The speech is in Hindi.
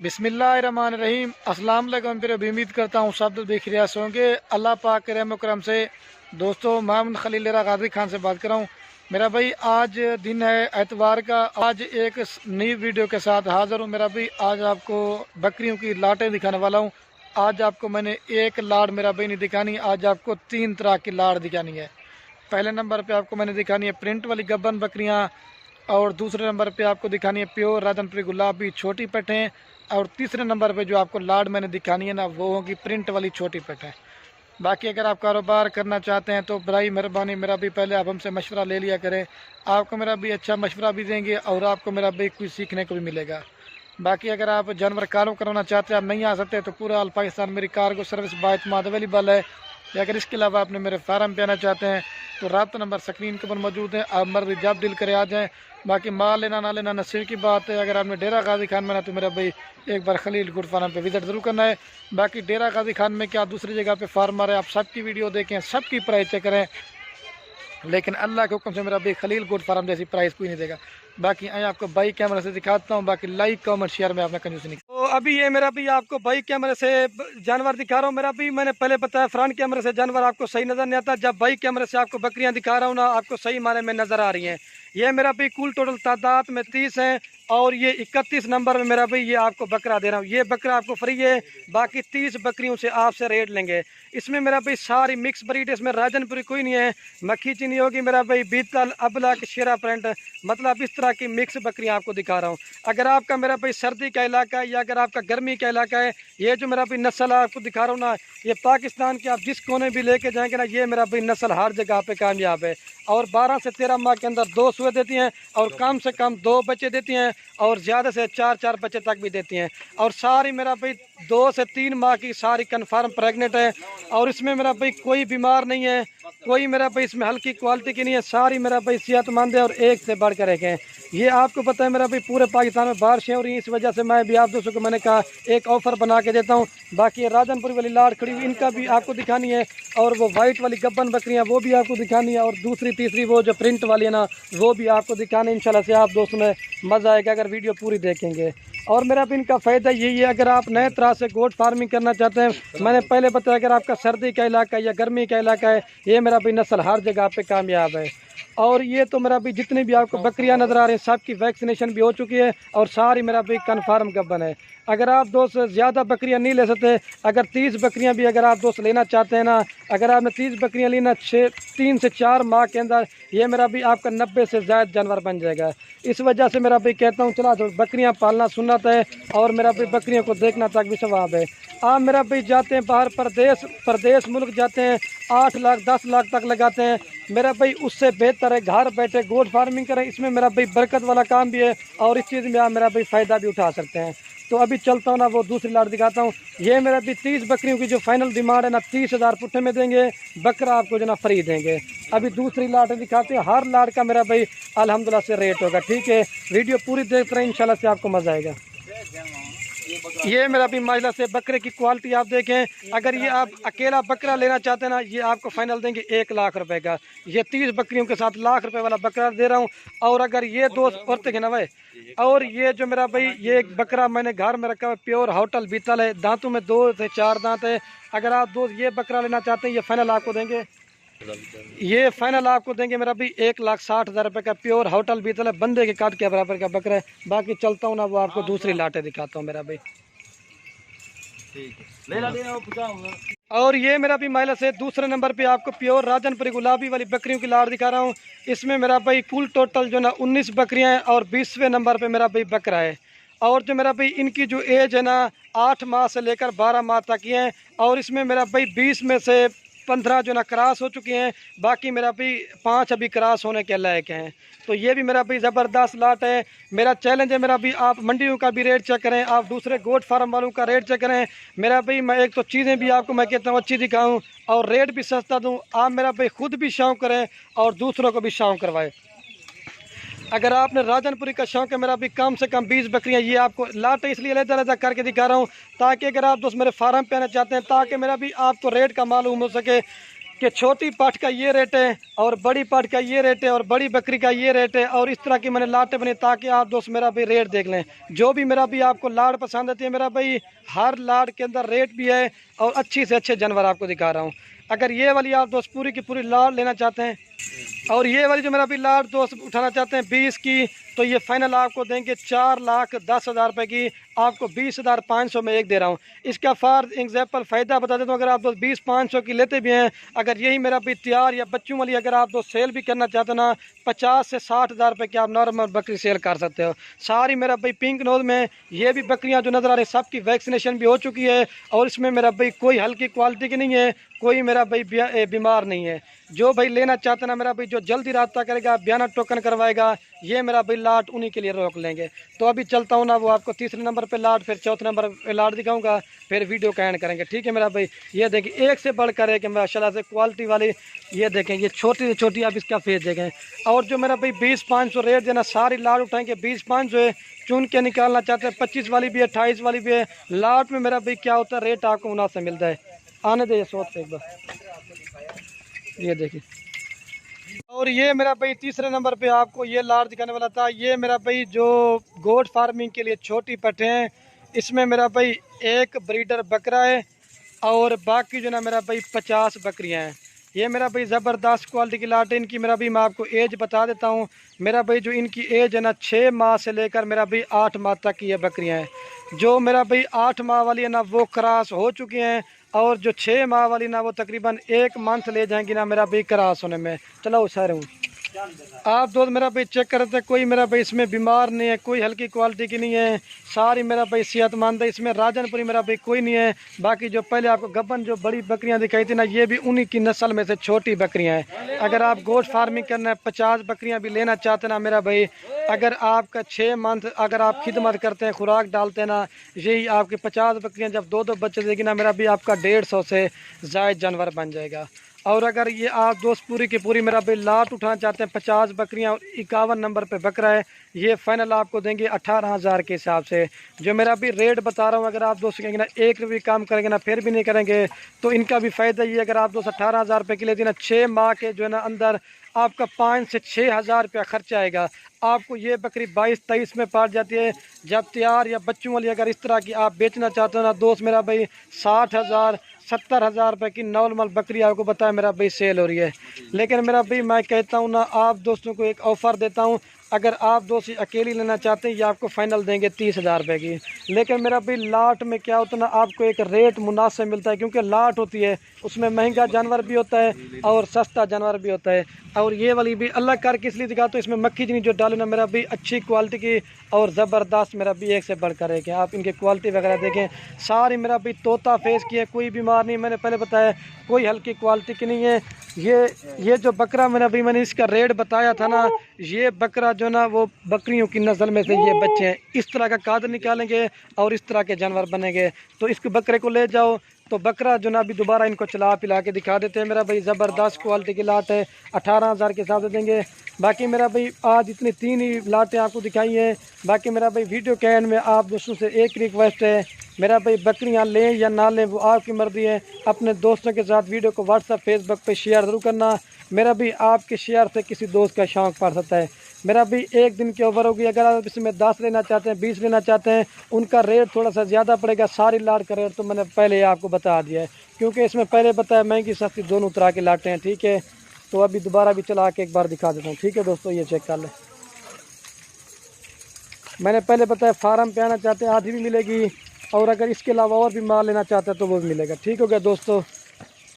बिस्मिल्लाहिर्रहमानिर्रहीम। अस्सलाम वालेकुम। फिर अभी उम्मीद करता हूँ सब देख रहे होंगे। अल्लाह पाक के रहम करम से दोस्तों मोहम्मद खलील गाजी खान से बात कर रहा हूँ। मेरा भाई आज दिन है एतवार का। आज एक नई वीडियो के साथ हाज़िर हूँ। मेरा भाई आज आपको बकरियों की लाटें दिखाने वाला हूँ। आज आपको मैंने एक लाड़ मेरा भाई नहीं दिखानी, आज आपको 3 तरह की लाड़ दिखानी है। पहले नंबर पे आपको मैंने दिखानी है प्रिंट वाली गब्बन बकरियाँ, और दूसरे नंबर पे आपको दिखानी है प्योर राजनपुरी गुलाबी छोटी पेटें, और तीसरे नंबर पे जो आपको लाड़ मैंने दिखानी है ना वो होगी प्रिंट वाली छोटी पेटें। बाकी अगर आप कारोबार करना चाहते हैं तो बड़ी मेहरबानी मेरा भी पहले आप हमसे मशवरा ले लिया करें। आपको मेरा भी अच्छा मशवरा भी देंगे और आपको मेरा भी कुछ सीखने को भी मिलेगा। बाकी अगर आप जानवर कारों कराना चाहते हैं, आप नहीं आ सकते तो पूरा ऑल पाकिस्तान मेरी कार्गो सर्विस बाइतमाद अवेलेबल है। या अगर इसके अलावा आपने मेरे फार्म पे आना चाहते हैं तो रब्ता नंबर स्क्रीन के ऊपर मौजूद है। आप मर्जी जब दिल करे आ जाएँ। बाकी माल लेना ना लेना नसीब की बात है। अगर आपने डेरा गाजी खान में ना तो मेरा भाई एक बार खलील गुड फार्म पे विजिट ज़रूर करना है। बाकी डेरा गाजी खान में क्या दूसरी जगह पे फार्मर है, आप सबकी वीडियो देखें, सबकी प्राइस चेक करें, लेकिन अल्लाह के हुक्म से मेरा भाई खलील गुड फार्म जैसी प्राइस कोई नहीं देगा। बाकी मैं आपको बाई कैमरे से दिखाता हूँ। बाकी लाइक कमेंट शेयर में आपने कंजूसी नहीं। तो अभी ये मेरा भी आपको बाई कैमरे से जानवर दिखा रहा हूँ। मेरा भी मैंने पहले बताया फ्रंट कैमरे से जानवर आपको सही नज़र नहीं आता। जब बाई कैमरे से आपको बकरियाँ दिखा रहा हूँ ना आपको सही माने में नज़र आ रही हैं। ये मेरा भी कुल टोटल तादाद में 30 हैं और ये 31 नंबर में मेरा भाई ये आपको बकरा दे रहा हूँ। ये बकरा आपको फ्री है। बाकी 30 बकरियों से आपसे रेट लेंगे। इसमें मेरा भाई सारी मिक्स ब्रीड, इसमें राजनपुरी कोई नहीं है, मक्खी चीनी होगी मेरा भाई, बीतल अबला के शेरा प्रिंट, मतलब इस तरह की मिक्स बकरियां आपको दिखा रहा हूँ। अगर आपका मेरा भाई सर्दी का इलाका है या अगर आपका गर्मी का इलाका है, ये जो मेरा भाई नस्ल आपको दिखा रहा हूँ ना, ये पाकिस्तान के आप जिस कोने भी लेके जाएंगे ना, ये मेरा भाई नस्ल हर जगह पे कामयाब है। और 12 से 13 माह के अंदर 2 सुए देती हैं और कम से कम 2 बच्चे देती हैं और ज़्यादा से 4 बच्चे तक भी देती हैं। और सारी मेरा भाई 2 से 3 माह की सारी कन्फर्म प्रेगनेंट है। और इसमें मेरा भाई कोई बीमार नहीं है, कोई मेरा भाई इसमें हल्की क्वालिटी की नहीं है, सारी मेरा भाई सेहतमंद है और एक से बढ़ कर एक है। ये आपको पता है मेरा भाई पूरे पाकिस्तान में बारिशें हो रही हैं, इस वजह से मैं भी आप दोस्तों को मैंने कहा एक ऑफ़र बना के देता हूँ। बाकी ये राजनपुरी वाली लाड़ खड़ी हुई इनका भी आपको दिखानी है, और वो वाइट वाली गब्बन बकरियाँ वो भी आपको दिखानी है, और दूसरी तीसरी वो जो प्रिंट वाली है ना वो भी आपको दिखानी है। इंशाल्लाह से आप दोस्तों में मज़ा आएगा अगर वीडियो पूरी देखेंगे। और मेरा भी इनका फ़ायदा यही है, अगर आप नए तरह से गोट फार्मिंग करना चाहते हैं, मैंने पहले बताया अगर आपका सर्दी का इलाका है या गर्मी का इलाका है, ये मेरा भी नस्ल हर जगह पे कामयाब है। और ये तो मेरा भी जितनी भी आपको बकरियां नज़र आ रही हैं सबकी वैक्सीनेशन भी हो चुकी है और सारी मेरा भी कन्फर्म गब्बन है। अगर आप दोस्त ज़्यादा बकरियां नहीं ले सकते, अगर 30 बकरियां भी अगर आप दोस्त लेना चाहते हैं ना, अगर आपने 30 बकरियां लेना 3 से 4 माह के अंदर, ये मेरा भी आपका 90 से ज़्यादा जानवर बन जाएगा। इस वजह से मेरा भी कहता हूँ चला तो बकरियाँ पालना सुन्नत है और मेरा भी बकरियों को देखना तक भी सवाब है। आप मेरा भी जाते हैं बाहर परदेश मुल्क जाते हैं, 8 लाख 10 लाख तक लगाते हैं। मेरा भाई उससे बेहतर है घर बैठे गोट फार्मिंग करें। इसमें मेरा भाई बरकत वाला काम भी है और इस चीज़ में आप मेरा भाई फ़ायदा भी उठा सकते हैं। तो अभी चलता हूँ ना वो दूसरी लाट दिखाता हूँ। ये मेरा भी 30 बकरियों की जो फाइनल डिमांड है ना 30,000 पुट्ठे में देंगे, बकरा आपको जो ना फ्री देंगे। अभी दूसरी लाट दिखाते हैं, हर लाट का मेरा भाई अल्हम्दुलिल्लाह से रेट होगा। ठीक है, वीडियो पूरी देखते रहें, इंशाल्लाह से आपको मज़ा आएगा। ये मेरा भी माजला से बकरे की क्वालिटी आप देखें। अगर ये आप अकेला बकरा लेना चाहते हैं ना, ये आपको फाइनल देंगे 1 लाख रुपए का। ये 30 बकरियों के साथ लाख रुपए वाला बकरा दे रहा हूँ। और अगर ये दोस्त औरतें के ना भाई, और ये जो मेरा भाई ये एक बकरा मैंने घर में रखा है, प्योर होटल बीतल है, दांतों में 2 से 4 दांत है। अगर आप दोस्त ये बकरा लेना चाहते हैं, ये फाइनल आपको देंगे, ये फाइनल आपको देंगे मेरा भी 1,60,000 रुपये का प्योर होटल बीतल है, बंदे के काट के बराबर का बकरा है। बाकी चलता हूँ ना वो आपको दूसरी लाटें दिखाता हूँ मेरा भाई। और ये मेरा भी महिला से दूसरे नंबर पे आपको प्योर राजनपुरी गुलाबी वाली बकरियों की लाड़ दिखा रहा हूँ। इसमें मेरा भाई कुल टोटल जो ना 19 बकरियां हैं और 20वें नंबर पे मेरा भाई बकरा है। और जो मेरा भाई इनकी जो एज है ना 8 माह से लेकर 12 माह तक की है। और इसमें मेरा भाई 20 में से 15 जो ना क्रॉस हो चुके हैं, बाकी मेरा भी 5 अभी क्रॉस होने के लायक हैं। तो ये भी मेरा भी ज़बरदस्त लाट है। मेरा चैलेंज है मेरा भी, आप मंडियों का भी रेट चेक करें, आप दूसरे गोट फार्म वालों का रेट चेक करें। मेरा भाई मैं एक तो चीज़ें भी आपको मैं कहता हूँ अच्छी दिखाऊँ और रेट भी सस्ता दूँ। आप मेरा भाई खुद भी शौक़ करें और दूसरों को भी शौक़ करवाएं। अगर आपने राजनपुरी का शौक़ है, मेरा भी कम से कम 20 बकरियां, ये आपको लाटें इसलिए अलग-अलग करके दिखा रहा हूँ ताकि अगर आप दोस्त मेरे फार्म पे आना चाहते हैं, ताकि मेरा भी आपको रेट का मालूम हो सके। कि छोटी पाठ का ये रेट है और बड़ी पाठ का ये रेट है और बड़ी बकरी का ये रेट है, और इस तरह की मैंने लाटें बनी ताकि आप दोस्त मेरा भाई रेट देख लें। जो भी मेरा भी आपको लाड़ पसंद आती है मेरा भाई, हर लाड़ के अंदर रेट भी है और अच्छी से अच्छे जानवर आपको दिखा रहा हूँ। अगर ये वाली आप दोस्त पूरी की पूरी लाड़ लेना चाहते हैं और ये वाली जो मेरा भी लाड़ दोस्त उठाना चाहते हैं 20 की, तो ये फाइनल आपको देंगे 4,10,000 रुपये की। आपको 20,500 में एक दे रहा हूँ। इसका फॉर एग्जाम्पल फ़ायदा बता देता हूँ, अगर आप दोस्त 20,500 की लेते भी हैं, अगर यही मेरा भी तैयार या बच्चों वाली अगर आप दोस्त सेल भी करना चाहते हो ना, 50 से 60,000 रुपये की आप नॉर्मल बकरी सेल कर सकते हो। सारी मेरा भाई पिंक नोज में ये भी बकरियाँ जो नज़र आ रही सबकी वैक्सीनेशन भी हो चुकी है, और इसमें मेरा भाई कोई हल्की क्वालिटी की नहीं है, कोई मेरा भाई बीमार नहीं है। जो भाई लेना चाहते ना मेरा भाई, जो जल्दी रब्ता करेगा बयाना टोकन करवाएगा, ये मेरा भाई लाट उन्हीं के लिए रोक लेंगे। तो अभी चलता हूँ ना, वो आपको तीसरे नंबर पे लाट, फिर चौथे नंबर पे लाट दिखाऊंगा, फिर वीडियो का एंड करेंगे। ठीक है मेरा भाई, ये देखिए एक से बढ़कर है कि माशाल्लाह से क्वालिटी वाली, ये देखें ये छोटी से छोटी आप इसका फेस देखें। और जो मेरा भाई 20,500 रेट देना, सारी लाट उठाएंगे 20,500 है, चुन के निकालना चाहते हैं 25 वाली भी है, 28 वाली भी है। लाट में मेरा भाई क्या होता है, रेट आपको मुनासिब मिलता है। आने दे सोच से एक बार, ये देखिए। और ये मेरा भाई तीसरे नंबर पे आपको ये लाट दिखाने वाला था। ये मेरा भाई जो गोट फार्मिंग के लिए छोटी पट्टे हैं, इसमें मेरा भाई एक ब्रीडर बकरा है और बाकी जो ना मेरा भाई 50 बकरियां हैं। ये मेरा भाई ज़बरदस्त क्वालिटी की लाट है। इनकी मेरा भाई मैं आपको एज बता देता हूँ। मेरा भाई जो इनकी एज है ना 6 माह से लेकर मेरा भाई 8 माह तक की ये बकरियाँ हैं। जो मेरा भाई 8 माह वाली है ना वो क्रॉस हो चुकी हैं, और जो 6 माह वाली ना वो तकरीबन 1 मंथ ले जाएंगी ना मेरा भाई क्रॉस होने में। चलो उसारे हूँ आप दोस्त मेरा भाई चेक करते हैं, कोई मेरा भाई इसमें बीमार नहीं है, कोई हल्की क्वालिटी की नहीं है, सारी मेरा भाई सेहतमंद है। इसमें राजनपुरी मेरा भाई कोई नहीं है। बाकी जो पहले आपको गब्बन जो बड़ी बकरियां दिखाई थी ना, ये भी उन्हीं की नस्ल में से छोटी बकरियां हैं। अगर आप गोश्त फार्मिंग करना है, 50 बकरियां भी लेना चाहते ना मेरा भाई, अगर आपका 6 मंथ अगर आप खिदमत करते हैं, खुराक डालते हैं ना, यही आपकी 50 बकरियाँ जब 2-2 बच्चे देगी ना मेरा भाई, आपका 150 से ज़ायद जानवर बन जाएगा। और अगर ये आप दोस्त पूरी की पूरी मेरा भाई लाट उठाना चाहते हैं, 50 बकरियां और 51 नंबर पे बकरा है, ये फाइनल आपको देंगे 18,000 के हिसाब से। जो मेरा भी रेट बता रहा हूँ, अगर आप दोस्त कहेंगे ना 1 रुपये काम करेंगे ना फिर भी नहीं करेंगे, तो इनका भी फ़ायदा ये, अगर आप दोस्त 18,000 रुपये के लिए देना, 6 माह के जो है ना अंदर आपका 5 से 6,000 रुपया खर्चा आएगा। आपको ये बकरी 22-23 में पार जाती है। जब तैयार या बच्चों वाली अगर इस तरह की आप बेचना चाहते हो ना दोस्त मेरा भाई, 60,000 70,000 रुपये की नॉर्मल बकरी आपको बताया मेरा भाई सेल हो रही है। लेकिन मेरा भाई मैं कहता हूँ ना, आप दोस्तों को एक ऑफ़र देता हूँ, अगर आप दोस्त अकेली लेना चाहते हैं, ये आपको फ़ाइनल देंगे 30,000 रुपये की। लेकिन मेरा भाई लाट में क्या होता है ना, आपको एक रेट मुनासिब मिलता है, क्योंकि लाट होती है उसमें महंगा जानवर भी होता है और सस्ता जानवर भी होता है। और ये वाली भी अलग करके इसलिए दिखाता हूँ, इसमें मक्खी जिनी जो डालो ना मेरा भी अच्छी क्वालिटी की और ज़बरदस्त मेरा भी एक से बढ़कर है कि आप इनकी क्वालिटी वगैरह देखें। सारी मेरा भी तोता फेस की है, कोई बीमार नहीं, मैंने पहले बताया, कोई हल्की क्वालिटी की नहीं है। ये जो बकरा मेरा भी मैंने इसका रेट बताया था ना, ये बकरा जो ना वो बकरियों की नस्ल में से ये बच्चे हैं, इस तरह का काद निकालेंगे और इस तरह के जानवर बनेंगे। तो इस बकरे को ले जाओ तो बकरा जो ना अभी दोबारा इनको चला पिला के दिखा देते हैं। मेरा भाई ज़बरदस्त क्वालिटी की लाट है, 18,000 के हिसाब से देंगे। बाकी मेरा भाई आज इतनी 3 ही लाटें आपको दिखाई हैं। बाकी मेरा भाई वीडियो के एंड में आप दोस्तों से एक रिक्वेस्ट है, मेरा भाई बकरियां लें या ना लें वो आपकी मर्ज़ी है। अपने दोस्तों के साथ वीडियो को व्हाट्सएप फेसबुक पे शेयर ज़रूर करना। मेरा भी आपके शेयर से किसी दोस्त का शौक़ पड़ सकता है। मेरा भी एक दिन की ओवर होगी, अगर आप इसमें 10 लेना चाहते हैं, 20 लेना चाहते हैं, उनका रेट थोड़ा सा ज़्यादा पड़ेगा। सारी लाट का रेट तो मैंने पहले आपको बता दिया है, क्योंकि इसमें पहले बताया महंगी सस्ती दोनों तरह की लाटें हैं। ठीक है, तो अभी दोबारा भी चला के एक बार दिखा देता हूँ। ठीक है दोस्तों, ये चेक कर लें। मैंने पहले बताया फार्म पे आना चाहते हैं आधी भी मिलेगी, और अगर इसके अलावा और भी माल लेना चाहते हैं तो वो भी मिलेगा। ठीक हो गया दोस्तों।